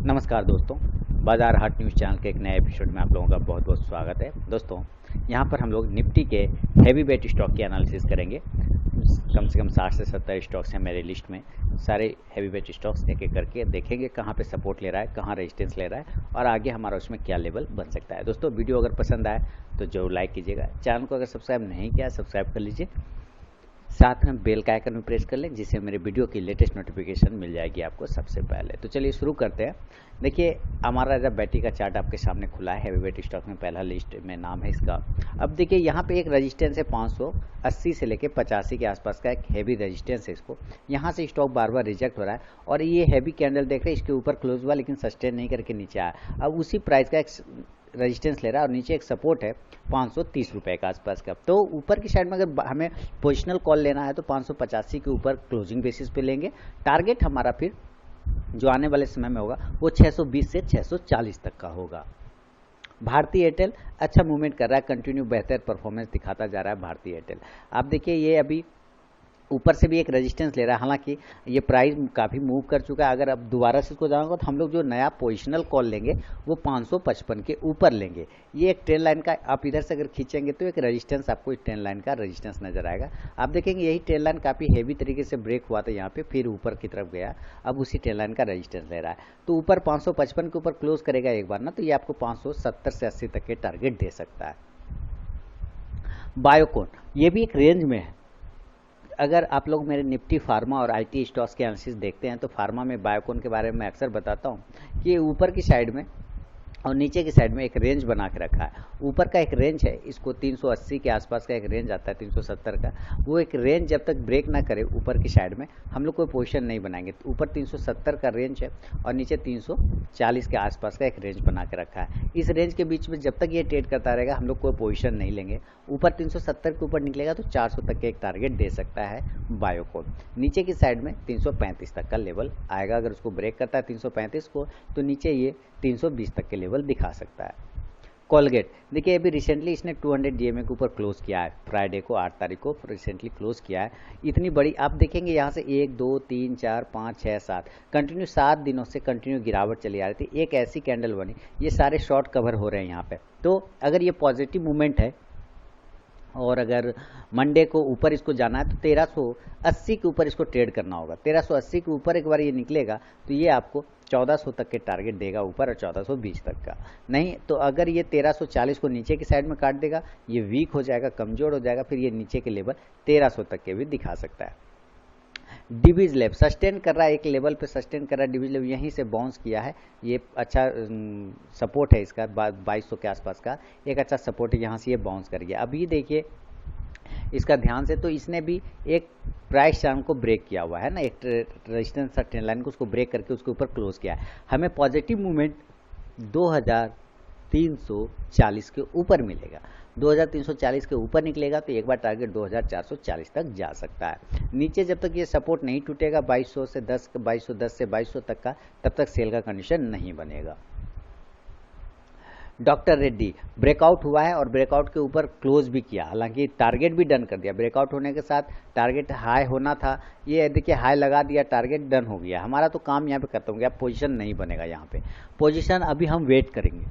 नमस्कार दोस्तों, बाजार हाट न्यूज़ चैनल के एक नए एपिसोड में आप लोगों का बहुत बहुत स्वागत है। दोस्तों, यहाँ पर हम लोग निफ्टी के हैवी वेट स्टॉक की एनालिसिस करेंगे। कम से कम 60 से 70 स्टॉक्स हैं मेरे लिस्ट में। सारे हैवी वेट स्टॉक्स एक एक करके देखेंगे कहाँ पे सपोर्ट ले रहा है, कहाँ रेजिस्टेंस ले रहा है और आगे हमारा उसमें क्या लेवल बन सकता है। दोस्तों, वीडियो अगर पसंद आए तो जरूर लाइक कीजिएगा। चैनल को अगर सब्सक्राइब नहीं किया सब्सक्राइब कर लीजिए, साथ में बेल का आइकन भी प्रेस कर लें जिससे मेरे वीडियो की लेटेस्ट नोटिफिकेशन मिल जाएगी आपको सबसे पहले। तो चलिए शुरू करते हैं। देखिए, हमारा जब बैटी का चार्ट आपके सामने खुला है, हैवी वेट स्टॉक में पहला लिस्ट में नाम है इसका। अब देखिए, यहाँ पे एक रेजिस्टेंस है 580 से लेके 85 के आसपास का एक हैवी रेजिस्टेंस है। इसको यहाँ से स्टॉक बार बार रिजेक्ट हो रहा है और ये हैवी कैंडल देख रहे हैं, इसके ऊपर क्लोज हुआ लेकिन सस्टेन नहीं करके नीचे आया। अब उसी प्राइस का एक रेजिस्टेंस ले रहा है और नीचे एक सपोर्ट है 530 रुपए के आसपास का। तो ऊपर की साइड में अगर हमें पोजिशनल कॉल लेना है तो 585 के ऊपर क्लोजिंग बेसिस पे लेंगे। टारगेट हमारा फिर जो आने वाले समय में होगा वो 620 से 640 तक का होगा। भारतीय एयरटेल अच्छा मूवमेंट कर रहा है, कंटिन्यू बेहतर परफॉर्मेंस दिखाता जा रहा है भारतीय एयरटेल। आप देखिए, ये अभी ऊपर से भी एक रेजिस्टेंस ले रहा है, हालांकि ये प्राइस काफ़ी मूव कर चुका है। अगर अब दोबारा से इसको जाऊँगा तो हम लोग जो नया पोजिशनल कॉल लेंगे वो 555 के ऊपर लेंगे। ये एक ट्रेंड लाइन का, आप इधर से अगर खींचेंगे तो एक रेजिस्टेंस आपको इस ट्रेंड लाइन का रेजिस्टेंस नजर आएगा। आप देखेंगे यही ट्रेंड लाइन काफ़ी हेवी तरीके से ब्रेक हुआ था यहाँ पे, फिर ऊपर की तरफ गया, अब उसी ट्रेंड लाइन का रेजिस्टेंस ले रहा है। तो ऊपर 555 के ऊपर क्लोज करेगा एक बार ना, तो ये आपको 570 से 80 तक के टारगेट दे सकता है। बायोकॉन ये भी एक रेंज में है। अगर आप लोग मेरे निफ्टी फार्मा और आईटी स्टॉक्स के एनालिसिस देखते हैं तो फार्मा में बायोकॉन के बारे में अक्सर बताता हूं कि ऊपर की साइड में और नीचे की साइड में एक रेंज बना के रखा है। ऊपर का एक रेंज है, इसको 380 के आसपास का एक रेंज आता है, 370 का। वो एक रेंज जब तक ब्रेक ना करे ऊपर की साइड में हम लोग कोई पोजीशन नहीं बनाएंगे। ऊपर 370 का रेंज है और नीचे 340 के आसपास का एक रेंज बना के रखा है। इस रेंज के बीच में जब तक ये ट्रेड करता रहेगा हम लोग कोई पोजीशन नहीं लेंगे। ऊपर 370 के ऊपर निकलेगा तो 400 तक के एक टारगेट दे सकता है बायोकॉन। नीचे की साइड में 335 तक का लेवल आएगा। अगर उसको ब्रेक करता है 335 को तो नीचे ये 320 तक के लेवल दिखा सकता है। कोलगेट देखिए, अभी रिसेंटली इसने 200 डीएमए के ऊपर क्लोज किया है, फ्राइडे को 8 तारीख को रिसेंटली क्लोज किया है। इतनी बड़ी आप देखेंगे यहाँ से 1 2 3 4 5 6 7 कंटिन्यू 7 दिनों से कंटिन्यू गिरावट चली आ रही थी। एक ऐसी कैंडल बनी, ये सारे शॉर्ट कवर हो रहे हैं यहाँ पे। तो अगर ये पॉजिटिव मूवमेंट है और अगर मंडे को ऊपर इसको जाना है तो 1380 के ऊपर इसको ट्रेड करना होगा। 1380 के ऊपर एक बार ये निकलेगा तो ये आपको 1400 तक के टारगेट देगा ऊपर और 1420 तक का। नहीं तो अगर ये 1340 को नीचे की साइड में काट देगा, ये वीक हो जाएगा, कमजोर हो जाएगा, फिर ये नीचे के लेवल 1300 तक के भी दिखा सकता है। डिवीज लैब सस्टेन कर रहा है, एक लेवल पे सस्टेन कर रहा है। डिवीज लैब यहीं से बाउंस किया है, ये अच्छा सपोर्ट है इसका 2200 के आसपास का एक अच्छा सपोर्ट है। यहाँ से ये बाउंस कर गया। अभी देखिए इसका ध्यान से, तो इसने भी एक प्राइस चार्ट को ब्रेक किया हुआ है ना, एक रेजिस्टेंस ट्रेंड लाइन को उसको ब्रेक करके उसके ऊपर क्लोज किया है। हमें पॉजिटिव मूवमेंट 2340 के ऊपर मिलेगा। 2340 के ऊपर निकलेगा तो एक बार टारगेट 2440 तक जा सकता है। नीचे जब तक ये सपोर्ट नहीं टूटेगा 2200 से 10 से 2200 तक का, तब तक सेल का कंडीशन नहीं बनेगा। डॉक्टर रेड्डी ब्रेकआउट हुआ है और ब्रेकआउट के ऊपर क्लोज भी किया, हालांकि टारगेट भी डन कर दिया। ब्रेकआउट होने के साथ टारगेट हाई होना था, ये देखिए हाई लगा दिया, टारगेट डन हो गया। हमारा तो काम यहाँ पे खत्म हो गया, पोजीशन नहीं बनेगा यहाँ पे। पोजीशन अभी हम वेट करेंगे।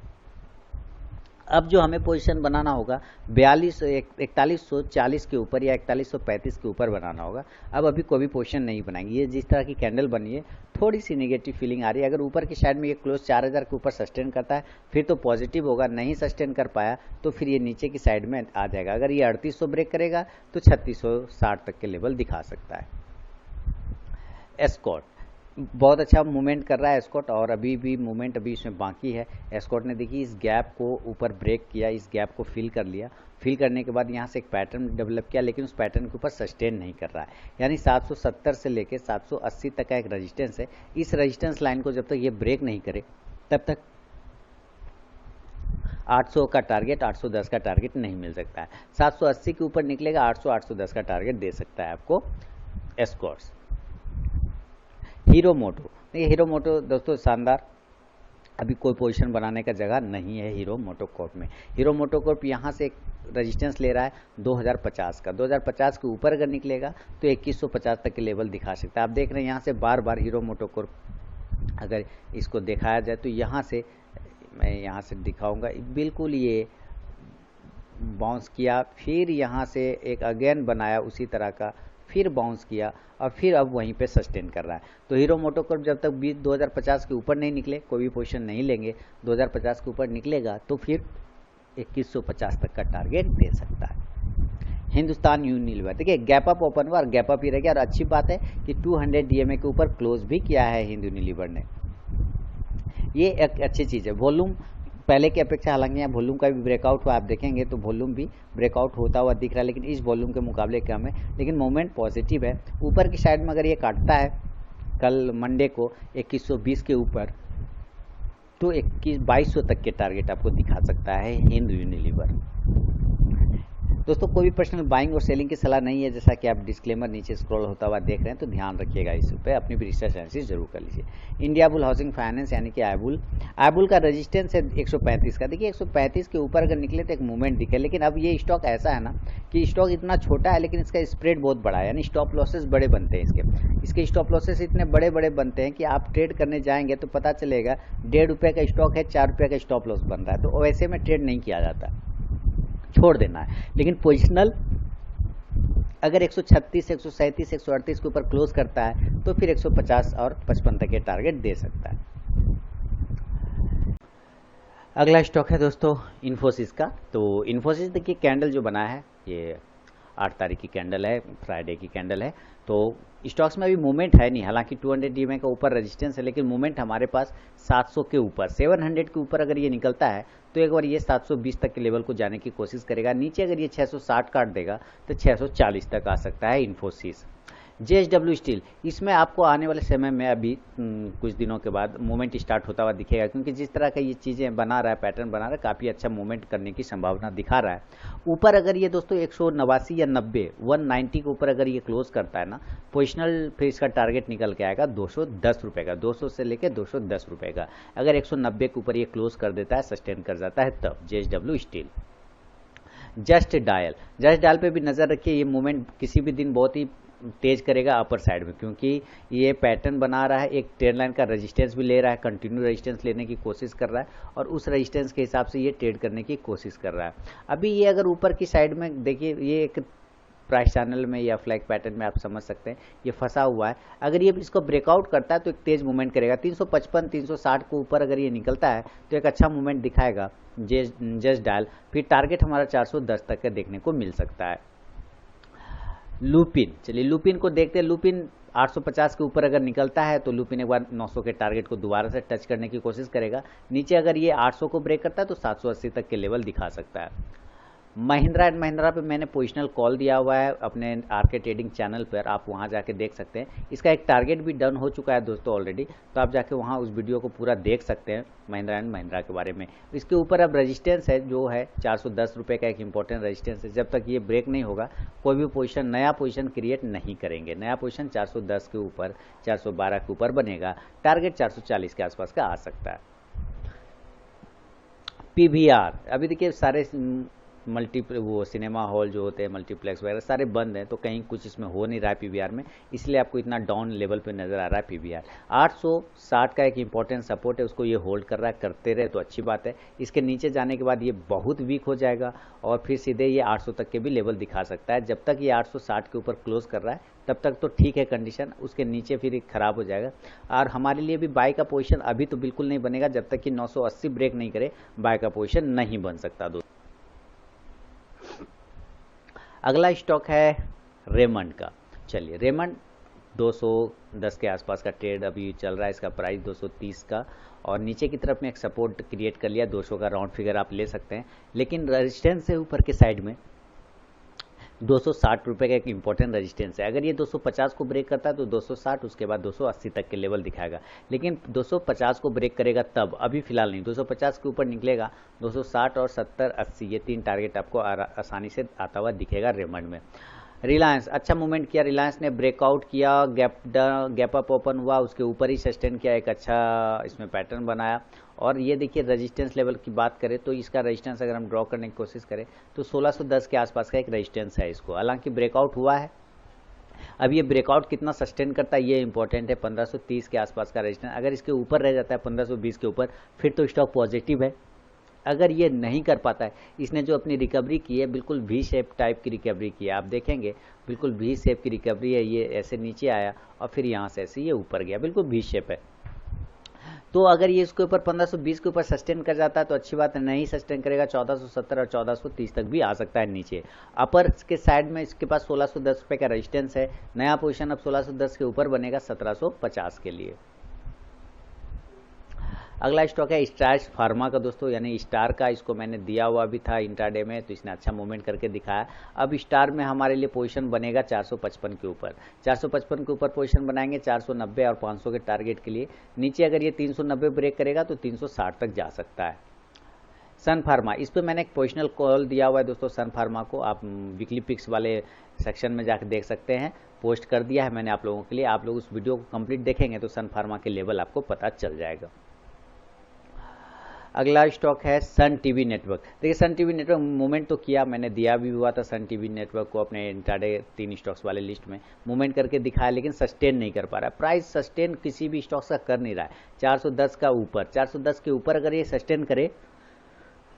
अब जो हमें पोजीशन बनाना होगा 4140 के ऊपर या 4135 के ऊपर बनाना होगा। अब अभी कोई भी पोजीशन नहीं बनाएंगे। ये जिस तरह की कैंडल बनी है, थोड़ी सी नेगेटिव फीलिंग आ रही है। अगर ऊपर की साइड में ये क्लोज 4000 के ऊपर सस्टेन करता है फिर तो पॉजिटिव होगा, नहीं सस्टेन कर पाया तो फिर ये नीचे की साइड में आ जाएगा। अगर ये 3800 ब्रेक करेगा तो 3660 तक के लेवल दिखा सकता है। एस्कॉर्ट बहुत अच्छा मूवमेंट कर रहा है एस्कॉर्ट, और अभी भी मूवमेंट अभी इसमें बाकी है। एस्कॉर्ट ने देखिए इस गैप को ऊपर ब्रेक किया, इस गैप को फिल कर लिया। फिल करने के बाद यहाँ से एक पैटर्न डेवलप किया, लेकिन उस पैटर्न के ऊपर सस्टेन नहीं कर रहा है। यानी 770 से लेके 780 तक का एक रेजिस्टेंस है। इस रेजिस्टेंस लाइन को जब तक ये ब्रेक नहीं करे तब तक 800 का टारगेट, 810 का टारगेट नहीं मिल सकता है। 780 के ऊपर निकलेगा 800 810 का टारगेट दे सकता है आपको एस्कॉर्ट्स। हीरो मोटो, देखिए हीरो मोटो दोस्तों शानदार, अभी कोई पोजीशन बनाने का जगह नहीं है हीरो मोटोकॉर्प में। हीरो मोटोकॉर्प यहाँ से एक रेजिस्टेंस ले रहा है 2050 का। 2050 के ऊपर अगर निकलेगा तो 2150 तक के लेवल दिखा सकता है। आप देख रहे हैं यहाँ से बार बार हीरो मोटोकॉर्प अगर इसको दिखाया जाए तो यहाँ से मैं यहाँ से दिखाऊंगा, बिल्कुल ये बाउंस किया, फिर यहाँ से एक अगेन बनाया उसी तरह का, फिर बाउंस किया और फिर अब वहीं पे सस्टेन कर रहा है। तो हीरो मोटोकॉर्प जब तक 2050 के ऊपर नहीं निकले कोई भी पोजीशन नहीं लेंगे, 2050 के ऊपर निकलेगा तो फिर 2150 तक का टारगेट दे सकता है। हिंदुस्तान यूनिलीवर देखिए गैप अप ओपन हुआ और गैप अप ही रह गया, और अच्छी बात है कि 200 DMA के ऊपर क्लोज भी किया है हिंदू यूनिलीवर ने, ये एक अच्छी चीज़ है। वॉल्यूम पहले की अपेक्षा, हालांकि यहाँ वॉल्यूम का भी ब्रेकआउट हुआ, आप देखेंगे तो वॉल्यूम भी ब्रेकआउट होता हुआ दिख रहा है, लेकिन इस वॉल्यूम के मुकाबले कम है, लेकिन मोमेंट पॉजिटिव है। ऊपर की साइड में अगर ये काटता है कल मंडे को 2120 के ऊपर, तो 2200 तक के टारगेट आपको दिखा सकता है हिंदू यूनिलीवर। दोस्तों कोई भी पर्सनल बाइंग और सेलिंग की सलाह नहीं है, जैसा कि आप डिस्क्लेमर नीचे स्क्रॉल होता हुआ देख रहे हैं, तो ध्यान रखिएगा इस पे, अपनी भी रिसर्च एनालिसिस जरूर कर लीजिए। इंडिया बुल हाउसिंग फाइनेंस यानी कि आईबुल का रजिस्टेंस है 135 का। देखिए 135 के ऊपर अगर निकले तो एक मूवमेंट दिखे, लेकिन अब ये स्टॉक ऐसा है ना कि स्टॉक इतना छोटा है लेकिन इसका स्प्रेड बहुत बड़ा है, यानी स्टॉप लॉसेस बड़े बनते हैं इसके स्टॉप लॉसेस इतने बड़े बड़े बनते हैं कि आप ट्रेड करने जाएंगे तो पता चलेगा 1.5 रुपये का स्टॉक है, 4 रुपये का स्टॉप लॉस बन रहा है, तो वैसे में ट्रेड नहीं किया जाता, छोड़ देना है। लेकिन पोजिशनल अगर 136, 137, 138 के ऊपर क्लोज करता है तो फिर 150 और 55 तक के टारगेट दे सकता है। अगला स्टॉक है दोस्तों इन्फोसिस का। तो इन्फोसिस देखिए कैंडल जो बना है ये 8 तारीख की कैंडल है, फ्राइडे की कैंडल है, तो स्टॉक्स में अभी मूवमेंट है नहीं, हालांकि 200 DMA का ऊपर रेजिस्टेंस है, लेकिन मूवमेंट हमारे पास 700 के ऊपर, 700 के ऊपर अगर ये निकलता है तो एक बार ये 720 तक के लेवल को जाने की कोशिश करेगा। नीचे अगर ये 660 काट देगा तो 640 तक आ सकता है इन्फोसिस। JSW स्टील, इसमें आपको आने वाले समय में अभी कुछ दिनों के बाद मूवमेंट स्टार्ट होता हुआ दिखेगा, क्योंकि जिस तरह का ये चीज़ें बना रहा है, पैटर्न बना रहा है, काफ़ी अच्छा मूवमेंट करने की संभावना दिखा रहा है। ऊपर अगर ये दोस्तों 189 या 90, 190 के ऊपर अगर ये क्लोज करता है ना, पोजिशनल फिर इसका टारगेट निकल के आएगा 210 रुपये का, 200 से लेकर 210 रुपये का। अगर 190 के ऊपर ये क्लोज कर देता है, सस्टेन कर जाता है, तब JSW स्टील। जस्ट डायल पे भी नज़र रखिए, ये मूवमेंट किसी भी दिन बहुत ही तेज करेगा अपर साइड में, क्योंकि ये पैटर्न बना रहा है, एक ट्रेंड लाइन का रेजिस्टेंस भी ले रहा है, कंटिन्यू रेजिस्टेंस लेने की कोशिश कर रहा है, और उस रेजिस्टेंस के हिसाब से ये ट्रेड करने की कोशिश कर रहा है। अभी ये अगर ऊपर की साइड में देखिए, ये एक प्राइस चैनल में या फ्लैग पैटर्न में आप समझ सकते हैं ये फंसा हुआ है, अगर ये इसको ब्रेकआउट करता है तो एक तेज मूवमेंट करेगा। 355, 360 के ऊपर अगर ये निकलता है तो एक अच्छा मूवमेंट दिखाएगा जस्ट डायल, फिर टारगेट हमारा 410 तक का देखने को मिल सकता है। लुपिन, चलिए लुपिन को देखते हैं। लुपिन 850 के ऊपर अगर निकलता है तो लुपिन एक बार 900 के टारगेट को दोबारा से टच करने की कोशिश करेगा। नीचे अगर ये 800 को ब्रेक करता है तो 780 तक के लेवल दिखा सकता है। महिंद्रा एंड महिंद्रा पे मैंने पोजिशनल कॉल दिया हुआ है अपने आरके ट्रेडिंग चैनल पर, आप वहाँ जाके देख सकते हैं। इसका एक टारगेट भी डन हो चुका है दोस्तों ऑलरेडी, तो आप जाके वहाँ उस वीडियो को पूरा देख सकते हैं महिंद्रा एंड महिंद्रा के बारे में। इसके ऊपर अब रेजिस्टेंस है जो है 410 रुपये का एक इंपॉर्टेंट रेजिस्टेंस है, जब तक ये ब्रेक नहीं होगा कोई भी पोजीशन, नया पोजीशन क्रिएट नहीं करेंगे। नया पोजीशन 410 के ऊपर, 412 के ऊपर बनेगा, टारगेट 440 के आसपास का आ सकता है। PVR, अभी देखिए सारे वो सिनेमा हॉल जो होते हैं, मल्टीप्लेक्स वगैरह सारे बंद हैं, तो कहीं कुछ इसमें हो नहीं रहा है PVR में, इसलिए आपको इतना डाउन लेवल पे नज़र आ रहा है PVR। 860 का एक इंपॉर्टेंट सपोर्ट है, उसको ये होल्ड कर रहा है, करते रहे तो अच्छी बात है। इसके नीचे जाने के बाद ये बहुत वीक हो जाएगा और फिर सीधे ये 800 तक के भी लेवल दिखा सकता है। जब तक ये 860 के ऊपर क्लोज कर रहा है तब तक तो ठीक है कंडीशन, उसके नीचे फिर ख़राब हो जाएगा। और हमारे लिए भी बाय का पोजीशन अभी तो बिल्कुल नहीं बनेगा, जब तक कि 980 ब्रेक नहीं करे बाय का पोजीशन नहीं बन सकता दोस्तों। अगला स्टॉक है रेमंड का। चलिए रेमंड 210 के आसपास का ट्रेड अभी चल रहा है, इसका प्राइस 230 का, और नीचे की तरफ में एक सपोर्ट क्रिएट कर लिया, 200 का राउंड फिगर आप ले सकते हैं, लेकिन रेजिस्टेंस से ऊपर के साइड में 260 रुपये का एक इंपॉर्टेंट रेजिस्टेंस है। अगर ये 250 को ब्रेक करता है तो 260, उसके बाद 280 तक के लेवल दिखाएगा, लेकिन 250 को ब्रेक करेगा तब, अभी फिलहाल नहीं। 250 के ऊपर निकलेगा 260 और 70, 80 ये 3 टारगेट आपको आसानी से आता हुआ दिखेगा रेमंड में। रिलायंस अच्छा मूवमेंट किया, रिलायंस ने ब्रेकआउट किया, गैप अप ओपन हुआ, उसके ऊपर ही सस्टेन किया, एक अच्छा इसमें पैटर्न बनाया। और ये देखिए रेजिस्टेंस लेवल की बात करें तो इसका रेजिस्टेंस अगर हम ड्रॉ करने की कोशिश करें तो 1610 के आसपास का एक रेजिस्टेंस है इसको, हालांकि ब्रेकआउट हुआ है अब ये ब्रेकआउट कितना सस्टेन करता है ये इंपॉर्टेंट है। 1530 के आसपास का रेजिस्टेंस, अगर इसके ऊपर रह जाता है 1520 के ऊपर, फिर तो स्टॉक पॉजिटिव है। अगर ये नहीं कर पाता है, इसने जो अपनी रिकवरी की है बिल्कुल वी शेप टाइप की रिकवरी की है, आप देखेंगे बिल्कुल वी शेप की रिकवरी है। ये ऐसे नीचे आया और फिर यहाँ से ऐसे ये ऊपर गया, बिल्कुल वी शेप है। तो अगर ये इसके ऊपर 1520 के ऊपर सस्टेन कर जाता है तो अच्छी बात है, नहीं सस्टेन करेगा 1470 और 1430 तक भी आ सकता है नीचे। अपर के साइड में इसके पास 1610 रुपये का रेजिस्टेंस है। नया पोजीशन अब 1610 के ऊपर बनेगा 1750 के लिए। अगला स्टॉक है स्टार फार्मा का दोस्तों, यानी स्टार का, इसको मैंने दिया हुआ भी था इंट्राडे में, तो इसने अच्छा मूवमेंट करके दिखाया। अब स्टार में हमारे लिए पोजीशन बनेगा 455 के ऊपर, 455 के ऊपर पोजीशन बनाएंगे 490 और 500 के टारगेट के लिए। नीचे अगर ये 390 ब्रेक करेगा तो 360 तक जा सकता है। सन फार्मा, इस पर मैंने एक पोजिशनल कॉल दिया हुआ है दोस्तों। सन फार्मा को आप वीकली पिक्स वाले सेक्शन में जाकर देख सकते हैं, पोस्ट कर दिया है मैंने आप लोगों के लिए। आप लोग उस वीडियो को कंप्लीट देखेंगे तो सन फार्मा के लेवल आपको पता चल जाएगा। अगला स्टॉक है सन टीवी नेटवर्क। देखिए सन टीवी नेटवर्क मूवमेंट तो किया, मैंने दिया भी हुआ था सन टीवी नेटवर्क को अपने इंट्राडे 3 स्टॉक्स वाले लिस्ट में, मूवमेंट करके दिखाया, लेकिन सस्टेन नहीं कर पा रहा है। प्राइस सस्टेन किसी भी स्टॉक्स का कर नहीं रहा है। 410 का ऊपर, 410 के ऊपर अगर ये सस्टेन करे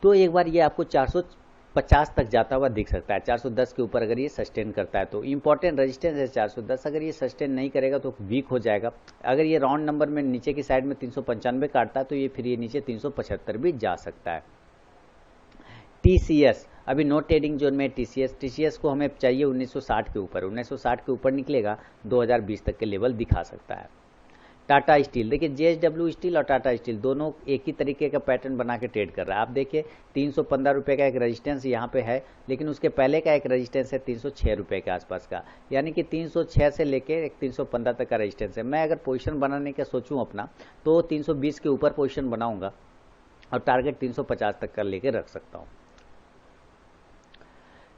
तो एक बार ये आपको 450 तक जाता हुआ दिख सकता है। 410 के ऊपर अगर ये सस्टेन करता है तो इंपॉर्टेंट रेजिस्टेंस है 410। अगर ये सस्टेन नहीं करेगा तो वीक हो जाएगा। अगर ये राउंड नंबर में नीचे की साइड में 395 काटता है तो ये फिर ये नीचे 375 भी जा सकता है। टीसीएस अभी नो ट्रेडिंग जोन में, टीसीएस को हमें चाहिए 1960 के ऊपर, 1960 के ऊपर निकलेगा 2020 तक के लेवल दिखा सकता है। टाटा स्टील, देखिए जेएसडब्ल्यू स्टील और टाटा स्टील दोनों एक ही तरीके का पैटर्न बना के ट्रेड कर रहा है। आप देखिए 315 रुपये का एक रेजिस्टेंस यहाँ पे है, लेकिन उसके पहले का एक रेजिस्टेंस है 306 रुपये के आसपास का, यानी कि 306 से लेके 315 तक का रेजिस्टेंस है। मैं अगर पोजीशन बनाने का सोचूं अपना तो 320 के ऊपर पोजीशन बनाऊंगा और टारगेट 350 तक का लेके रख सकता हूँ।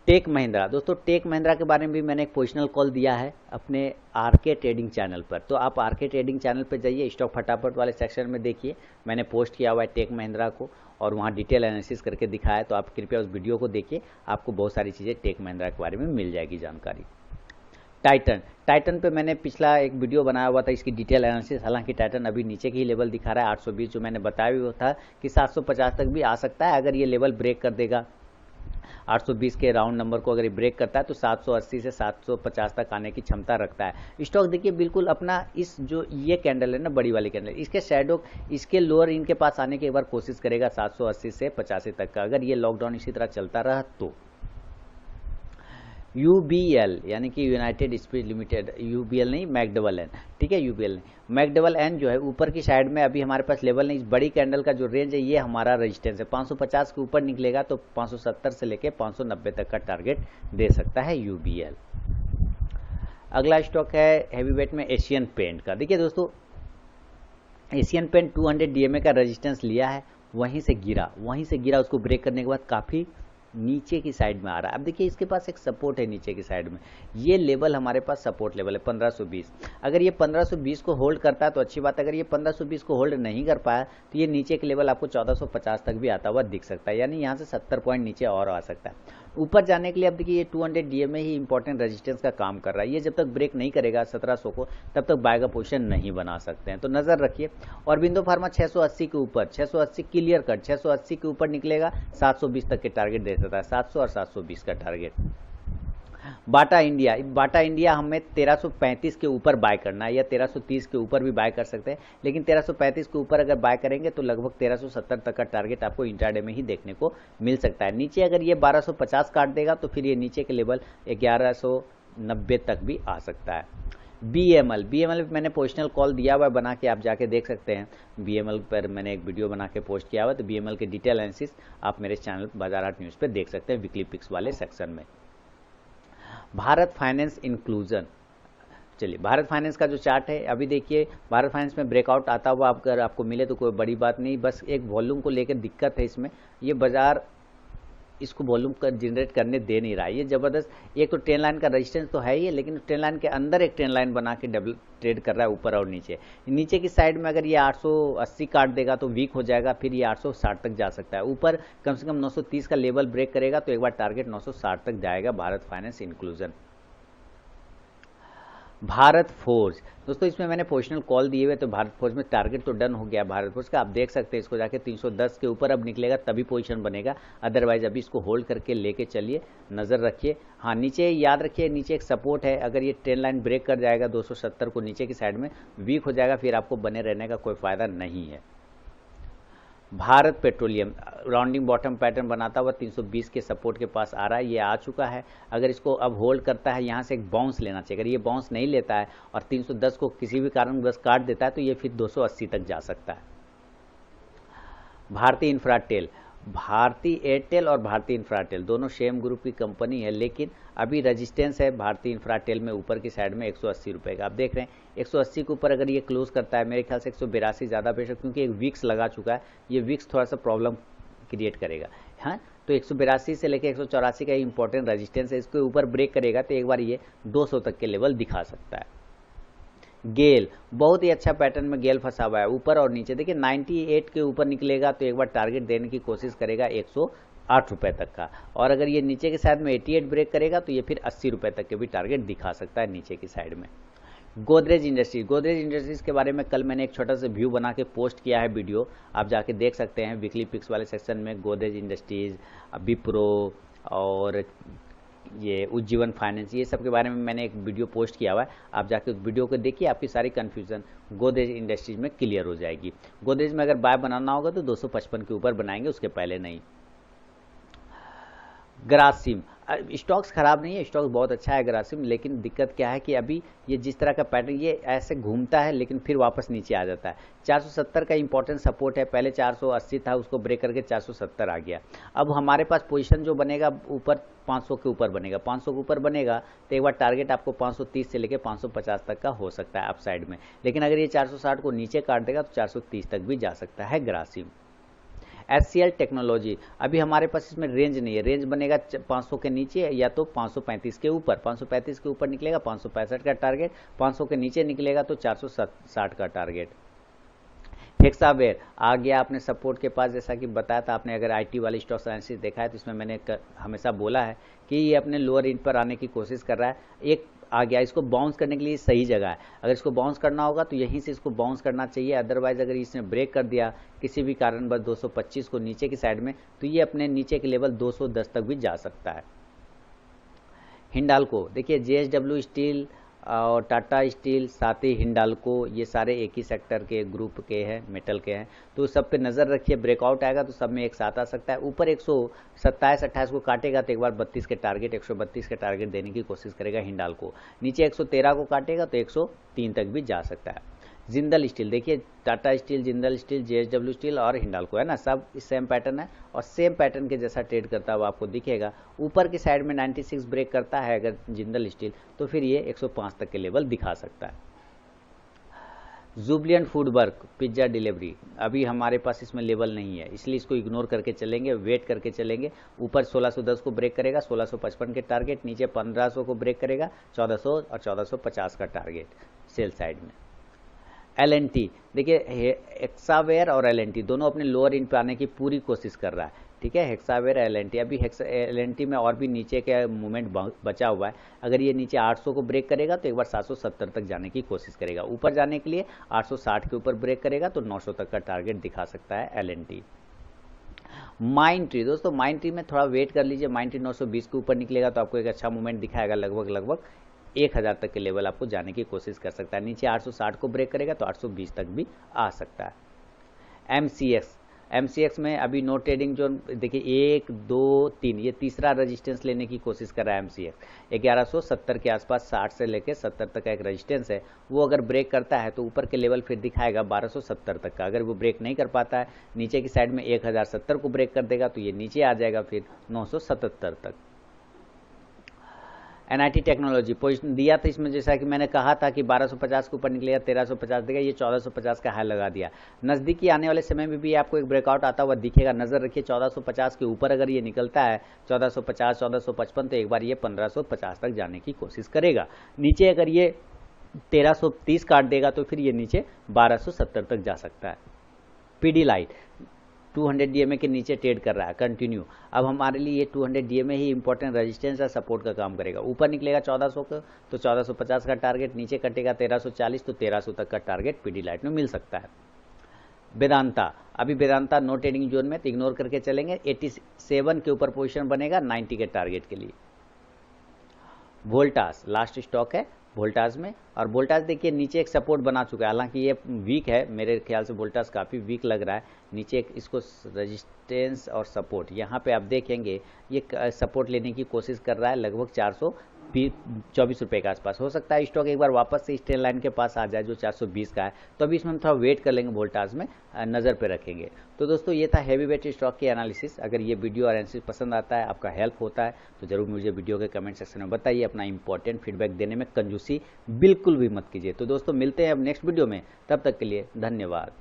टेक महिंद्रा, दोस्तों टेक महिंद्रा के बारे में भी मैंने एक पोजिशनल कॉल दिया है अपने आरके ट्रेडिंग चैनल पर, तो आप आरके ट्रेडिंग चैनल पर जाइए, स्टॉक फटाफट वाले सेक्शन में देखिए, मैंने पोस्ट किया हुआ है टेक महिंद्रा को और वहाँ डिटेल एनालिसिस करके दिखाया है। तो आप कृपया उस वीडियो को देखिए, आपको बहुत सारी चीज़ें टेक महिंद्रा के बारे में मिल जाएगी जानकारी। टाइटन पे मैंने पिछला एक वीडियो बनाया हुआ था इसकी डिटेल एनालिसिस, हालांकि टाइटन अभी नीचे की ही लेवल दिखा रहा है 820, जो मैंने बताया भी था कि 750 तक भी आ सकता है। अगर ये लेवल ब्रेक कर देगा 820 के राउंड नंबर को, अगर ये ब्रेक करता है तो 780 से 750 तक आने की क्षमता रखता है। स्टॉक देखिए बिल्कुल अपना इस जो ये कैंडल है ना, बड़ी वाली कैंडल, इसके शैडो, इसके लोअर इनके पास आने की एक बार कोशिश करेगा 780 से 85 तक का, अगर ये लॉकडाउन इसी तरह चलता रहा तो। यूबीएल यानी कि यूनाइटेड स्पिरिट लिमिटेड, यूबीएल नहीं मैकडबल एन, ठीक है, यूबीएल नहीं मैकडबल एन जो है ऊपर की साइड में अभी हमारे पास लेवल नहीं, इस बड़ी कैंडल का जो रेंज है ये हमारा रेजिस्टेंस है। 550 के ऊपर निकलेगा तो 570 से लेके 590 तक का टारगेट दे सकता है यूबीएल। अगला स्टॉक है हैवीवेट में एशियन पेंट का। देखिए दोस्तों एशियन पेंट 200 डीएमए का रेजिस्टेंस लिया है, वहीं से गिरा, उसको ब्रेक करने के बाद काफ़ी नीचे की साइड में आ रहा है। अब देखिए इसके पास एक सपोर्ट है नीचे की साइड में, ये लेवल हमारे पास सपोर्ट लेवल है 1520। अगर ये 1520 को होल्ड करता है तो अच्छी बात है, अगर ये 1520 को होल्ड नहीं कर पाया तो ये नीचे के लेवल आपको 1450 तक भी आता हुआ दिख सकता है, यानी यहाँ से 70 पॉइंट नीचे और आ सकता है। ऊपर जाने के लिए अब देखिए ये 200 डीएमए ही इंपॉर्टेंट रेजिस्टेंस का काम कर रहा है, ये जब तक ब्रेक नहीं करेगा 1700 को तब तक बाय का पोजीशन नहीं बना सकते हैं, तो नजर रखिए। और बिंदु फार्मा 680 के ऊपर, 680 क्लियर कट, 680 के ऊपर निकलेगा 720 तक के टारगेट दे सकता है, 700 और 720 का टारगेट। बाटा इंडिया हमें 1335 के ऊपर बाय करना है या 1330 के ऊपर भी बाय कर सकते हैं, लेकिन 1335 के ऊपर अगर बाय करेंगे तो लगभग 1370 तक का टारगेट आपको इंट्राडे में ही देखने को मिल सकता है। नीचे अगर ये 1250 काट देगा तो फिर ये नीचे के लेवल 1190 तक भी आ सकता है। बीएमएल पे मैंने पोजिशनल कॉल दिया हुआ है बना के, आप जाके देख सकते हैं। बीएमएल पर मैंने एक वीडियो बना के पोस्ट किया हुआ है, तो बीएमएल के डिटेल एनालिसिस आप मेरे चैनल बाजार हाट न्यूज़ पे देख सकते हैं वीकली पिक्स वाले सेक्शन में। भारत फाइनेंस इंक्लूजन, चलिए भारत फाइनेंस का जो चार्ट है अभी देखिए, भारत फाइनेंस में ब्रेकआउट आता हुआ अगर आपको मिले तो कोई बड़ी बात नहीं, बस एक वॉल्यूम को लेकर दिक्कत है इसमें, ये बाजार इसको वॉल्यूम जनरेट करने दे नहीं रहा है। ये ज़बरदस्त एक तो ट्रेन लाइन का रेजिस्टेंस तो है ही, लेकिन ट्रेन लाइन के अंदर एक ट्रेन लाइन बना के ट्रेड कर रहा है ऊपर और नीचे की साइड में अगर ये 880 काट देगा तो वीक हो जाएगा, फिर ये 860 तक जा सकता है। ऊपर कम से कम 930 का लेवल ब्रेक करेगा तो एक बार टारगेट 960 तक जाएगा Bharat finance inclusion. Bharat forge, दोस्तों इसमें मैंने पोजिशनल कॉल दिए हुए, तो भारत फोर्ज में टारगेट तो डन हो गया भारत फोर्ज का। आप देख सकते हैं इसको जाके 310 के ऊपर अब निकलेगा तभी पोजीशन बनेगा, अदरवाइज अभी इसको होल्ड करके लेके चलिए, नज़र रखिए। हाँ, नीचे याद रखिए नीचे एक सपोर्ट है, अगर ये ट्रेंड लाइन ब्रेक कर जाएगा 270 को नीचे की साइड में वीक हो जाएगा, फिर आपको बने रहने का कोई फायदा नहीं है। Bharat petroleum rounding bottom pattern बनाता हुआ 320 के सपोर्ट के पास आ रहा है, ये आ चुका है। अगर इसको अब होल्ड करता है, यहाँ से एक बाउंस लेना चाहिए। अगर ये बाउंस नहीं लेता है और 310 को किसी भी कारण बस काट देता है तो ये फिर 280 तक जा सकता है। भारतीय इंफ्राटेल, भारती एयरटेल और भारतीय इंफ्राटेल दोनों सेम ग्रुप की कंपनी है, लेकिन अभी रजिस्टेंस है भारतीय इंफ्राटेल में ऊपर की साइड में 180 रुपये का। आप देख रहे हैं 180 के ऊपर अगर ये क्लोज करता है, मेरे ख्याल से 182 ज़्यादा बेशक, क्योंकि एक वीक्स लगा चुका है, ये वीक्स थोड़ा सा प्रॉब्लम क्रिएट करेगा। हाँ, तो 182 से लेकर 184 का इंपॉर्टेंट रजिस्टेंस है, इसके ऊपर ब्रेक करेगा तो एक बार ये 200 तक के लेवल दिखा सकता है। गेल बहुत ही अच्छा पैटर्न में गेल फंसा हुआ है, ऊपर और नीचे। देखिए 98 के ऊपर निकलेगा तो एक बार टारगेट देने की कोशिश करेगा 108 रुपये तक का, और अगर ये नीचे के साइड में 88 ब्रेक करेगा तो ये फिर 80 रुपये तक के भी टारगेट दिखा सकता है नीचे की साइड में। गोदरेज इंडस्ट्रीज, गोदरेज इंडस्ट्रीज के बारे में कल मैंने एक छोटा सा व्यू बना के पोस्ट किया है वीडियो, आप जाके देख सकते हैं वीकली पिक्स वाले सेक्शन में। गोदरेज इंडस्ट्रीज, विप्रो और ये उज्जीवन फाइनेंस, ये सब के बारे में मैंने एक वीडियो पोस्ट किया हुआ है, आप जाके उस वीडियो को देखिए, आपकी सारी कन्फ्यूजन गोदरेज इंडस्ट्रीज में क्लियर हो जाएगी। गोदरेज में अगर बाय बनाना होगा तो 255 के ऊपर बनाएंगे, उसके पहले नहीं। ग्रासिम स्टॉक्स खराब नहीं है, स्टॉक्स बहुत अच्छा है ग्रासिम, लेकिन दिक्कत क्या है कि अभी ये जिस तरह का पैटर्न ये ऐसे घूमता है लेकिन फिर वापस नीचे आ जाता है। 470 का इंपॉर्टेंट सपोर्ट है, पहले 480 था, उसको ब्रेक करके 470 आ गया। अब हमारे पास पोजीशन जो बनेगा ऊपर 500 के ऊपर बनेगा, 500 के ऊपर बनेगा तो एक बार टारगेट आपको 530 से लेकर 550 तक का हो सकता है अप साइड में, लेकिन अगर ये 460 को नीचे काट देगा तो 430 तक भी जा सकता है ग्रासिम। HCL टेक्नोलॉजी, अभी हमारे पास इसमें रेंज नहीं है, रेंज बनेगा 500 के नीचे या तो 535 के ऊपर, 535 के ऊपर निकलेगा 565 का टारगेट, 500 के नीचे निकलेगा तो 460 का टारगेट। हेक्सावेयर आ गया आपने सपोर्ट के पास, जैसा कि बताया था आपने, अगर IT वाली स्टॉक एनालिसिस देखा है तो इसमें मैंने हमेशा बोला है कि ये अपने लोअर इंड पर आने की कोशिश कर रहा है, एक आ गया, इसको बाउंस करने के लिए सही जगह है। अगर इसको बाउंस करना होगा तो यहीं से इसको बाउंस करना चाहिए, अदरवाइज अगर इसने ब्रेक कर दिया किसी भी कारणवश 225 को नीचे की साइड में तो ये अपने नीचे के लेवल 210 तक भी जा सकता है। हिंडाल्को, देखिए JSW स्टील और टाटा स्टील, साथ ही हिंडाल्को, ये सारे एक ही सेक्टर के ग्रुप के हैं, मेटल के हैं, तो सब पे नज़र रखिए। ब्रेकआउट आएगा तो सब में एक साथ आ सकता है। ऊपर 127-28 को काटेगा तो एक बार 32 के टारगेट, 132 के टारगेट देने की कोशिश करेगा हिंडाल्को। नीचे 113 को काटेगा तो 103 तक भी जा सकता है। जिंदल स्टील, देखिए Tata steel, Jindal steel, JSW steel और हिंडाल्को है ना, सब सेम पैटर्न है और सेम पैटर्न के जैसा ट्रेड करता हुआ आपको दिखेगा। ऊपर की साइड में 96 ब्रेक करता है अगर जिंदल स्टील तो फिर ये 105 तक के लेवल दिखा सकता है। Jubilant food work pizza delivery, अभी हमारे पास इसमें लेवल नहीं है, इसलिए इसको इग्नोर करके चलेंगे, वेट करके चलेंगे। ऊपर 1610 को ब्रेक करेगा, 1655 के टारगेट, नीचे 1500 को ब्रेक करेगा, 1400 और 1450 का टारगेट सेल साइड में। LNT, देखिए हेक्सावेयर और LNT दोनों अपने लोअर इंड पे आने की पूरी कोशिश कर रहा है, ठीक है। हेक्सावेयर LNT, अभी LNT में और भी नीचे का मूवमेंट बचा हुआ है, अगर ये नीचे 800 को ब्रेक करेगा तो एक बार 770 तक जाने की कोशिश करेगा। ऊपर जाने के लिए 860 के ऊपर ब्रेक करेगा तो 900 तक का टारगेट दिखा सकता है LNT। माइंड ट्री, दोस्तों माइंड ट्री में थोड़ा वेट कर लीजिए, माइंड ट्री 920 के ऊपर निकलेगा तो आपको एक अच्छा मूवमेंट दिखाएगा, लगभग 1000 तक के लेवल आपको जाने की कोशिश कर सकता है। नीचे 860 को ब्रेक करेगा तो 820 तक भी आ सकता है। MCX में अभी नो ट्रेडिंग जोन, देखिए 1 2 3, ये तीसरा रेजिस्टेंस लेने की कोशिश कर रहा है MCX। 1170 के आसपास 60 से लेकर 70 तक का एक रेजिस्टेंस है, वो अगर ब्रेक करता है तो ऊपर के लेवल फिर दिखाएगा 1270 तक का। अगर वो ब्रेक नहीं कर पाता है, नीचे की साइड में 1070 को ब्रेक कर देगा तो ये नीचे आ जाएगा फिर 977 तक। NIT टेक्नोलॉजी पोजीशन दिया था इसमें, जैसा कि मैंने कहा था कि 1250 के ऊपर निकलेगा, 1350 देगा, ये 1450 का हाई लगा दिया। नज़दीकी आने वाले समय में भी आपको एक ब्रेकआउट आता हुआ दिखेगा, नज़र रखिए 1450 के ऊपर अगर ये निकलता है 1450 1455 तो एक बार ये 1550 तक जाने की कोशिश करेगा। नीचे अगर ये 1330 काट देगा तो फिर ये नीचे 1270 तक जा सकता है। PD लाइट 200 DMA के नीचे ट्रेड कर रहा है कंटिन्यू। अब हमारे लिए ये 200 DMA ही इंपॉर्टेंट रेजिस्टेंस या सपोर्ट का काम करेगा। ऊपर निकलेगा 1400 का तो 1450 का टारगेट, नीचे कटेगा 1340 तो 1300 तक का टारगेट पीडीलाइट में मिल सकता है। वेदांता, अभी वेदांता नो ट्रेडिंग जोन में तो इग्नोर करके चलेंगे। 87 के ऊपर पोजीशन बनेगा 90 के टारगेट के लिए। वोल्टास लास्ट स्टॉक है वोल्टास में, और वोल्टास देखिए नीचे एक सपोर्ट बना चुका है, हालांकि ये वीक है, मेरे ख्याल से वोल्टास काफ़ी वीक लग रहा है। नीचे एक इसको रेजिस्टेंस और सपोर्ट, यहाँ पे आप देखेंगे ये सपोर्ट लेने की कोशिश कर रहा है लगभग 424 रुपये के आसपास। हो सकता है स्टॉक एक बार वापस से स्ट्रेट लाइन के पास आ जाए जो 420 का है, तो अभी इसमें हम थोड़ा वेट कर लेंगे, वोल्टास में नज़र पे रखेंगे। तो दोस्तों ये था हैवी वेट स्टॉक की एनालिसिस। अगर ये वीडियो और एनालिसिस पसंद आता है, आपका हेल्प होता है, तो जरूर मुझे वीडियो के कमेंट सेक्शन में बताइए। अपना इंपॉर्टेंट फीडबैक देने में कंजूसी बिल्कुल भी मत कीजिए। तो दोस्तों मिलते हैं अब नेक्स्ट वीडियो में, तब तक के लिए धन्यवाद।